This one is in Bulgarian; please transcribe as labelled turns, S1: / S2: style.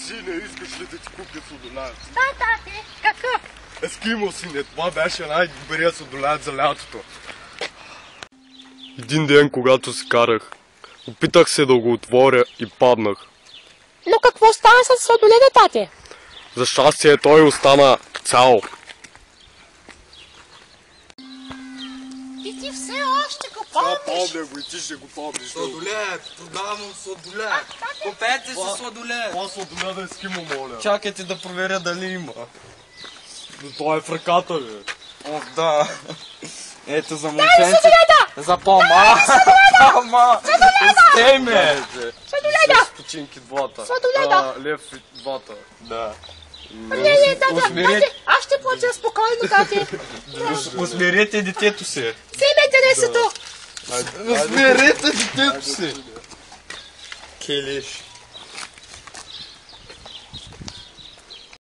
S1: Сине, искаш ли да ти купя сладолед?
S2: Да, тате. Какъв?
S1: Ескимо, сине, това беше най-добрият сладолед за лятото. Един ден, когато се карах, опитах се да го отворя и паднах.
S2: Но какво стана с сладоледа, тате?
S1: За щастие той остана цял.
S2: И ти все още го помниш?
S1: Помня го и ти ще го помниш.
S3: Сладолед, продавам сладолед. Купете си сладолед.
S1: Това сладоледа Ескимо, моля.
S3: Чакайте да проверя дали има.
S1: Но той е в ръката, бе.
S3: О, да. Ето за момченци. За по-ма. Ама, сте ме.
S2: Сладоледа!
S1: С починки двата.
S2: Сладоледа!
S1: Лев и двата.
S3: Да.
S2: Не, тате, аз ще плача спокойно, тате.
S3: Усмирете детето си.
S2: Вземете несето.
S3: Усмирете детето си. Келиш.